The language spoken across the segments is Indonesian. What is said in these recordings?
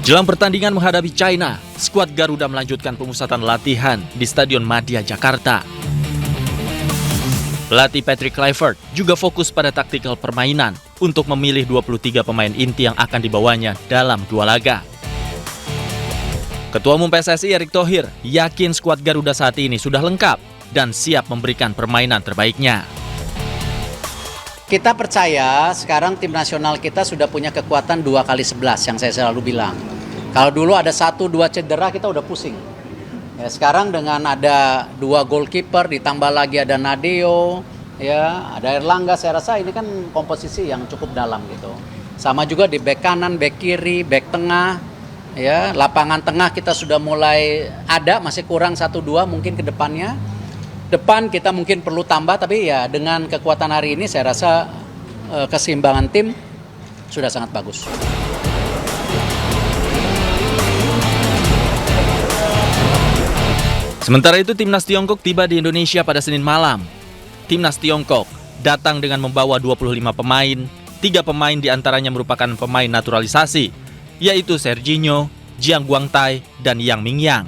Jelang pertandingan menghadapi China, skuad Garuda melanjutkan pemusatan latihan di Stadion Madia, Jakarta. Pelatih Patrick Kluivert juga fokus pada taktikal permainan untuk memilih 23 pemain inti yang akan dibawanya dalam 2 laga. Ketua Umum PSSI Erick Thohir yakin skuad Garuda saat ini sudah lengkap dan siap memberikan permainan terbaiknya. Kita percaya sekarang tim nasional kita sudah punya kekuatan 2x11 yang saya selalu bilang. Kalau dulu ada 1-2 cedera kita udah pusing. Ya, sekarang dengan ada 2 goalkeeper ditambah lagi ada Nadeo, ya, ada Erlangga, saya rasa ini kan komposisi yang cukup dalam gitu. Sama juga di bek kanan, bek kiri, bek tengah, ya, lapangan tengah kita sudah mulai ada, masih kurang 1-2 mungkin ke depannya. Depan kita mungkin perlu tambah, tapi ya dengan kekuatan hari ini saya rasa keseimbangan tim sudah sangat bagus. Sementara itu timnas Tiongkok tiba di Indonesia pada Senin malam. Timnas Tiongkok datang dengan membawa 25 pemain, 3 pemain diantaranya merupakan pemain naturalisasi, yaitu Serginho, Jiang Guangtai, dan Yang Mingyang.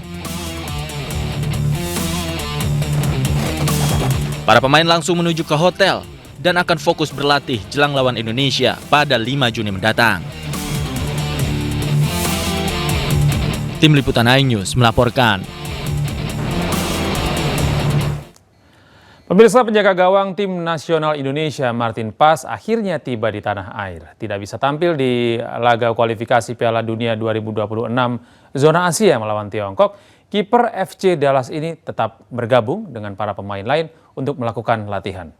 Para pemain langsung menuju ke hotel dan akan fokus berlatih jelang lawan Indonesia pada 5 Juni mendatang. Tim Liputan iNews melaporkan. Pemirsa, penjaga gawang tim nasional Indonesia Martin Paes akhirnya tiba di tanah air. Tidak bisa tampil di laga kualifikasi Piala Dunia 2026 zona Asia melawan Tiongkok, kiper FC Dallas ini tetap bergabung dengan para pemain lain untuk melakukan latihan.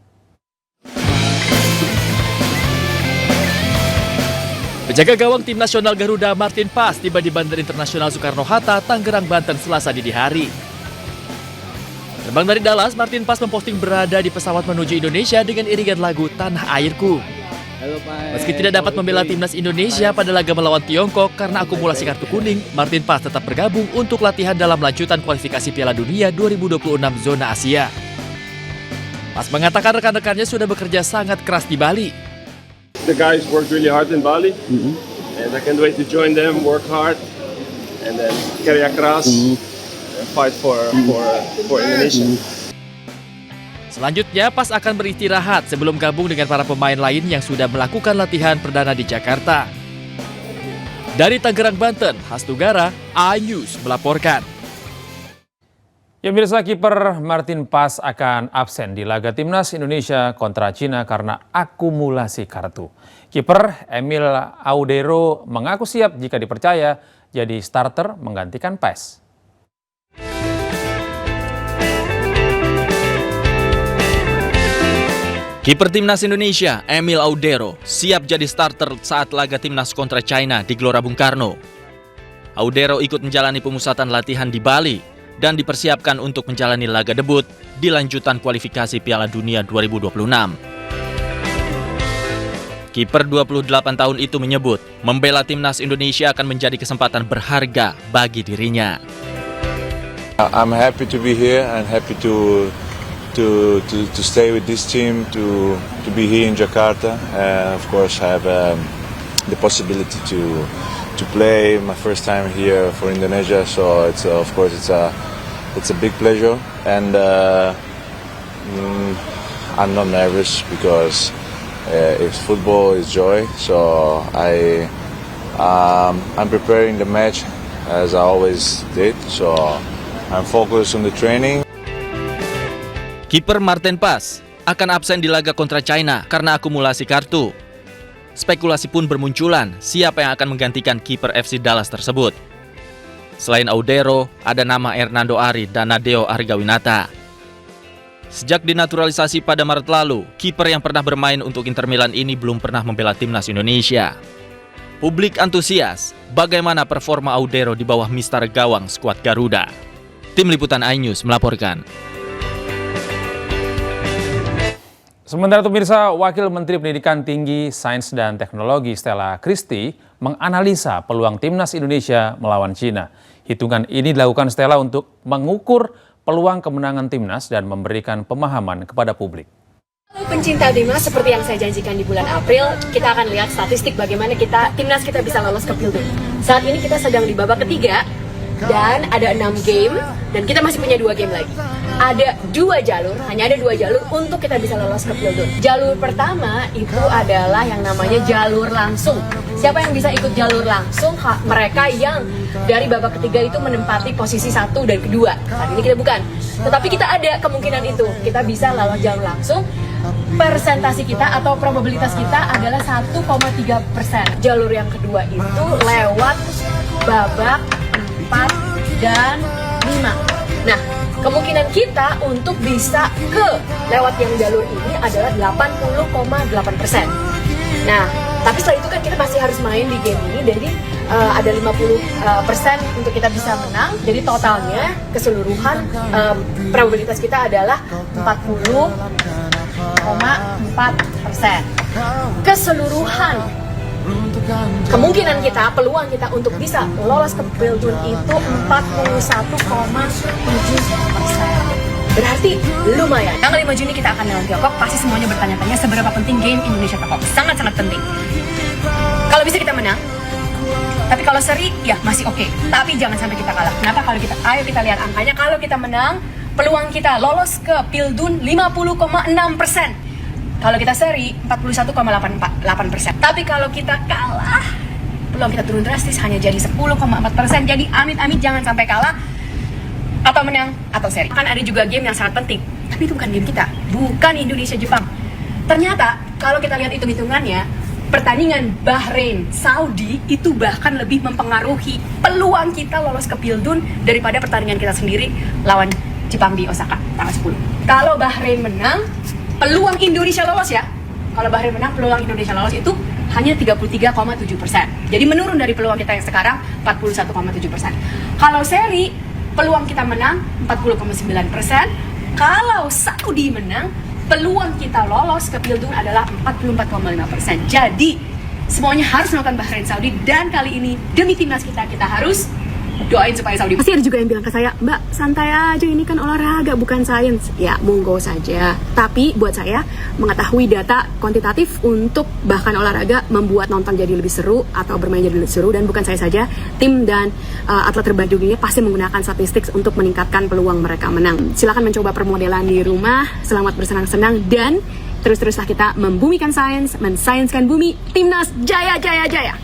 Penjaga gawang tim nasional Garuda Martin Paes tiba di Bandara Internasional Soekarno-Hatta, Tangerang, Banten Selasa dini hari. Terbang dari Dallas, Martin Paes memposting berada di pesawat menuju Indonesia dengan iringan lagu Tanah Airku. Meski tidak dapat membela timnas Indonesia pada laga melawan Tiongkok karena akumulasi kartu kuning, Martin Paes tetap bergabung untuk latihan dalam lanjutan kualifikasi Piala Dunia 2026 zona Asia. Paes mengatakan rekan-rekannya sudah bekerja sangat keras di Bali. The guys work really hard in Bali, and I can't wait to join them, work hard, and then karya keras. Fight for Indonesia. Selanjutnya, Paes akan beristirahat sebelum gabung dengan para pemain lain yang sudah melakukan latihan perdana di Jakarta. Dari Tangerang, Banten, Hastugara, iNews melaporkan. Ya, pemirsa, kiper Martin Paes akan absen di laga timnas Indonesia kontra Cina karena akumulasi kartu. Kiper Emil Audero mengaku siap jika dipercaya jadi starter menggantikan Paes. Kiper timnas Indonesia, Emil Audero, siap jadi starter saat laga timnas kontra China di Gelora Bung Karno. Audero ikut menjalani pemusatan latihan di Bali dan dipersiapkan untuk menjalani laga debut di lanjutan kualifikasi Piala Dunia 2026. Kiper 28 tahun itu menyebut, membela timnas Indonesia akan menjadi kesempatan berharga bagi dirinya. I'm happy to be here and happy to stay with this team, to be here in Jakarta. Of course, I have the possibility to play my first time here for Indonesia. So it's a big pleasure, and I'm not nervous because it's football, it's joy. So I'm preparing the match as I always did. So I'm focused on the training. Kiper Martin Paes akan absen di laga kontra China karena akumulasi kartu. Spekulasi pun bermunculan siapa yang akan menggantikan kiper FC Dallas tersebut. Selain Audero, ada nama Hernando Ari dan Nadeo Argawinata. Sejak dinaturalisasi pada Maret lalu, kiper yang pernah bermain untuk Inter Milan ini belum pernah membela timnas Indonesia. Publik antusias bagaimana performa Audero di bawah mister gawang skuad Garuda. Tim Liputan iNews melaporkan. Sementara itu, pemirsa, Wakil Menteri Pendidikan Tinggi, Sains dan Teknologi Stella Christy menganalisa peluang timnas Indonesia melawan Cina. Hitungan ini dilakukan Stella untuk mengukur peluang kemenangan timnas dan memberikan pemahaman kepada publik. Halo pencinta timnas, seperti yang saya janjikan di bulan April, kita akan lihat statistik bagaimana timnas kita bisa lolos ke Pilgrim. Saat ini kita sedang di babak ketiga dan ada 6 game dan kita masih punya 2 game lagi. Ada 2 jalur, hanya ada 2 jalur untuk kita bisa lolos ke Pilgrim. Jalur pertama itu adalah yang namanya jalur langsung. Siapa yang bisa ikut jalur langsung? Mereka yang dari babak ketiga itu menempati posisi 1 dan kedua. Saat ini kita bukan. Tetapi kita ada kemungkinan itu. Kita bisa lolos jalur langsung. Persentasi kita atau probabilitas kita adalah 1,3%. Jalur yang kedua itu lewat babak 4 dan 5. Nah, kemungkinan kita untuk bisa lewat yang jalur ini adalah 80,8%. Nah, tapi setelah itu kan kita masih harus main di game ini, jadi ada 50% untuk kita bisa menang. Jadi totalnya keseluruhan probabilitas kita adalah 40,4%. Keseluruhan kemungkinan kita, peluang kita untuk bisa lolos ke Pilgrim itu 41,7%. Berarti lumayan. Tanggal 5 Juni kita akan melawan Tiongkok. Pasti semuanya bertanya-tanya seberapa penting game Indonesia-Tiongkok. Sangat-sangat penting. Kalau bisa kita menang, tapi kalau seri ya masih oke. Tapi jangan sampai kita kalah. Kenapa? Ayo kita lihat angkanya. Kalau kita menang, peluang kita lolos ke Pildun 50,6%. Kalau kita seri 41,8%. Tapi kalau kita kalah, peluang kita turun drastis hanya jadi 10,4%. Jadi amit-amit jangan sampai kalah atau menang atau seri. Kan ada juga game yang sangat penting. Tapi itu bukan game kita, bukan Indonesia-Jepang. Ternyata kalau kita lihat hitung-hitungannya, pertandingan Bahrain Saudi itu bahkan lebih mempengaruhi peluang kita lolos ke Pildun daripada pertandingan kita sendiri lawan Jepang di Osaka tanggal 10. Kalau Bahrain menang, peluang Indonesia lolos ya. Kalau Bahrain menang, peluang Indonesia lolos itu hanya 33,7%. Jadi menurun dari peluang kita yang sekarang 41,7%. Kalau seri, peluang kita menang 40,9%. Kalau Saudi menang, peluang kita lolos ke Pildun adalah 44,5%. Jadi semuanya harus melakukan Bahrain Saudi, dan kali ini demi timnas kita harus doain supaya Saudi. Pasti ada juga yang bilang ke saya, Mbak santai aja, ini kan olahraga bukan sains. Ya monggo saja. Tapi buat saya mengetahui data kuantitatif untuk bahkan olahraga membuat nonton jadi lebih seru atau bermain jadi lebih seru. Dan bukan saya saja, tim dan atlet terbaik dunia pasti menggunakan statistik untuk meningkatkan peluang mereka menang. Silakan mencoba permodelan di rumah. Selamat bersenang-senang dan terus-teruslah kita membumikan sains, mensainskan bumi. Timnas jaya jaya jaya.